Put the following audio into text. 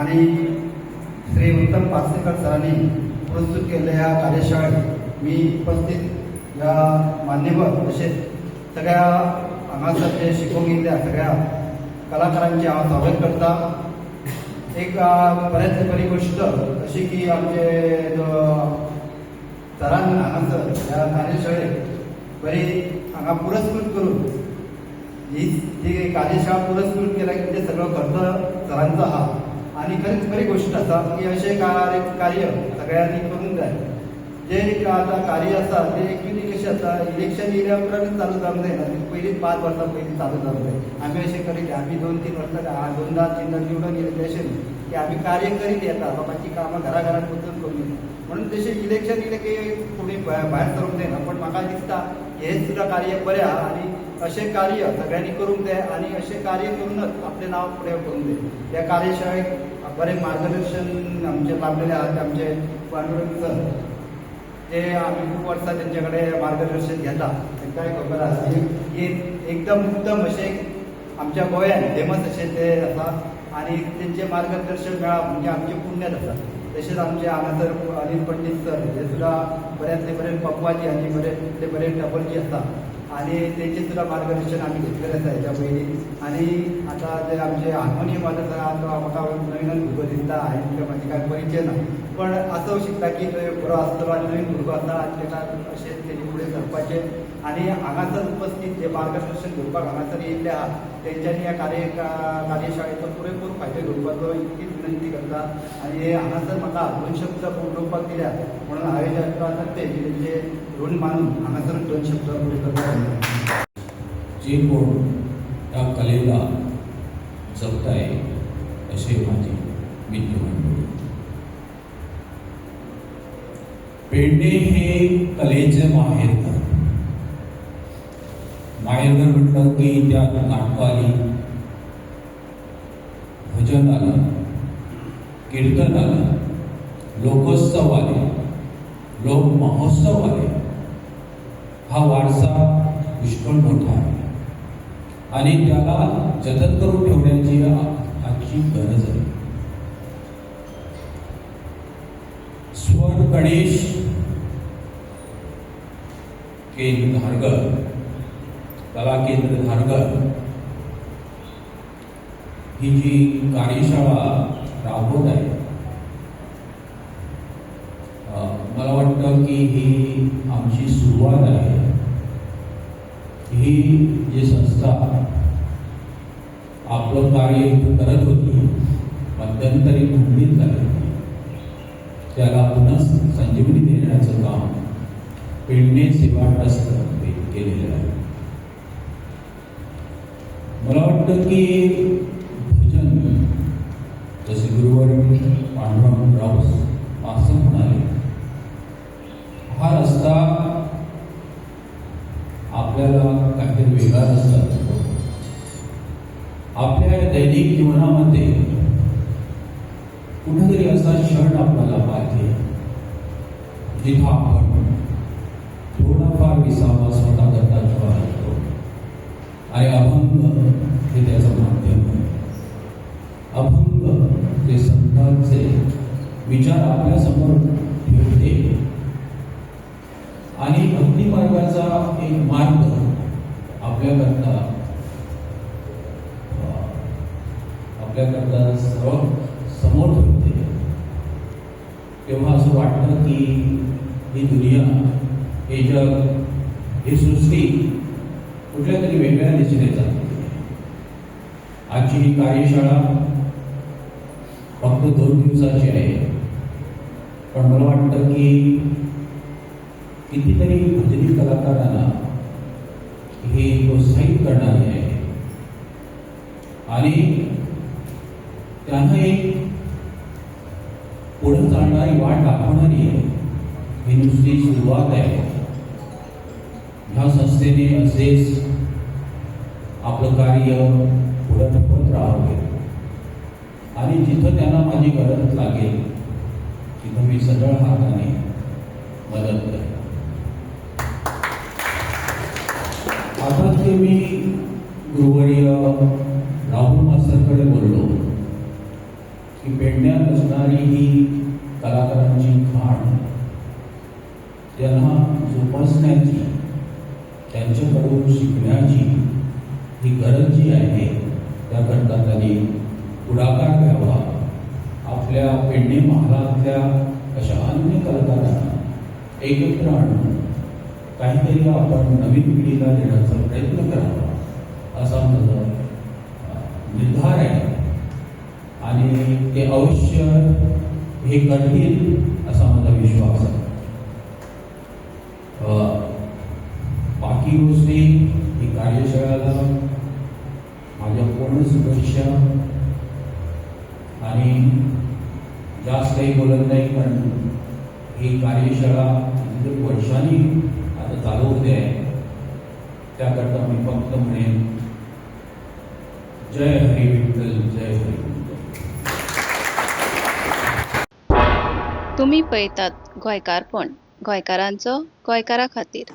आणि श्री उत्तम पार्सेकर सरांनी प्रस्तुत केलेल्या या कार्यशाळेत मी उपस्थित या मान्यवर तसेच सगळ्या हांगासर जे शिकून घेतल्या सगळ्या कलाकारांचे हांव स्वागत करता। एक बरेच बरी गोष्ट अशी की आमचे सरान हांगासर ह्या कार्यशाळेक बरी हांगा पुरस्कृत करून ही कार्यशाळा पुरस्कृत केला की ते सगळं खर्च सरांचा हा आणि खरीच बरी गोष्ट आसा की असे कार्य सगळ्यांनी करून जाय। जे आता कार्य आसा ते एक्चुअली कशें आसा इलेक्शन येयल्या उपरांत चालू जावंक जायना, पयलीं 5 वर्सां पयलीं चालू जावंक जाय। आमी अशें करीत आमी 2-3 वर्सां 2-3 निवडून येयले ते अशें न्ही की आमी कार्य करीत येता, बाबाची कामां घराघरांत वचून करून येता। म्हणून तशें इलेक्शन येयलें की कोणी भायर सरूंक जायना, पण म्हाका दिसता हें सुद्दां कार्य बरें आहा आणि अशें कार्य सगळ्यांनी करूंक जाय आणि अशें कार्य करूनच आपलें नांव फुडें करूंक जाय। ह्या कार्यशाळेक बरें मार्गदर्शन आमचे लाभलेले आहात आमचे पांडुरंग सर, जे आमी खूब वर्सां तेंचे कडेन मार्गदर्शन घेता। तांकांय खबर आसा की एकदम उत्तम अशें आमच्या गोंयांत फेमस अशें ते आसा आणि तेंचे मार्गदर्शन मेळप म्हणजे आमचें पुण्यच आसा। तशेंच आमचे हांगासर अनिल पंडीत सर हे सुद्दां बऱ्यांतले बरे पक्वाजी आनी बरेंतले बरे टबलजी आसा आणि तेंचे सुद्दां मार्गदर्शन आमी घेतलेलें आसा हेच्या पयलीं। आणि आतां जे आमचे हार्मोनियम वाजयता म्हाका नवीन भुरगो दिसता, हांवें म्हाजे कांय परिचय ना, पण असो शिकता की तो बरो आसतलो आनी नवीन भुरगो आसा आनी ताका अशें तेजे फुडें सरपाचें। आणि हांगासर उपस्थित जे मार्गदर्शन घेवपाक हांगासर येयल्ले आहात तेंच्यांनी ह्या कार्यशाळेचो पुरेपूर फायदो घेवपाचो इतकीच विनंती करता। आणि हांगासर म्हाका 2 शब्द उलोवपाक दिल्यात म्हणून हांवें जे ते तेंचे ऋण मानून हांगासर 2 शब्द उलयता। जे कोण या कलेला जपताय असे माझे मित्रमंडळी, पेडणे हे कलेचे माहेरघर म्हटलं की त्यात नाटकं आली, भजन आलं, कीर्तन आलं, लोकोत्सव आले, लोक महोत्सव आले। हा वारसा पुष्कळ मोठा आहे आणि त्याला जतन करून ठेवण्याची आजची गरज आहे। स्वर गणेश केंद्र धारगळ, कला केंद्र धारगळ ही जी कार्यशाळा राबवत आहे, मला वाटतं की ही आमची सुरुवात आहे। ही जी संस्था आपलं कार्य इथं करत होती, मध्यंतरी खंडित झाली होती, त्याला पुन्हा संजीवनी देण्याचं काम पेडणे सेवा ट्रस्ट केलेलं आहे। मला वाटतं की भजन जसे गुरुवर्य पांडुरंगराव असं म्हणाले, हा रस्ता आपल्याला काहीतरी वेगळा रस्ता असतो। आपल्या दैनिक जीवनामध्ये कुठेतरी असा क्षण आपल्याला पाहिजे जिथं आपण थोडाफार विसावा स्वतः करता ठेवा लागतो आणि अभंग हे त्याचं माध्यम आहे। अभंग ते संतांचे विचार आपल्यासमोर ठेवते आणि भक्ती मार्गाचा एक मार्ग आपल्याकरता सर्व समोर ठेवते। तेव्हा असं वाटतं की ही दुनिया, हे जग, ही सृष्टी कुठल्या तरी वेगळ्या दिशेने जाते। आजची ही कार्यशाळा फक्त 2 दिवसाची आहे, पण मला वाटतं की कितीतरी भजनी कलाकारांना हे प्रोत्साहित करणारे आहे आणि त्यांना एक पुढे चालणारी वाट दाखवणारी आहे। ही नुसती सुरुवात आहे। ह्या संस्थेने असेच आपलं कार्य पुढे ठेवत राहावे आणि जिथं त्यांना माझी गरज लागेल तिथं मी सरळ हाताने मदत करेन। आता ते मी गुरुवर्य राहुल मास्तरकडे बोललो की पेडण्यात असणारी ही कलाकारांची खाण त्यांना जोपासण्याची, त्यांच्याकडून शिकण्याची ही गरज जी आहे त्याकरता त्यांनी पुढाकार घ्यावा. आपल्या पेडणे महालातल्या अशा अन्य कलाकारांना एकत्र आणून काहीतरी आपण नवीन पिढीला देण्याचा प्रयत्न करावा असा माझा निर्धार आहे आणि ते अवश्य हे करतील असा माझा विश्वास आहे. बाकी गोष्टी ही कार्यशाळेला माझ्या पूर्ण शुभेच्छा आणि जास्त काही बोलत नाही, कारण ही कार्यशाळा किती वर्षांनी आता चालू होते आहे. त्याकरता मी फक्त म्हणेन जय हरी विठ्ठल, जय हरी विठ्ठल. तुम्ही पळयतात गोंयकारपण, गोंयकारांचो गोंयकारा खातीर.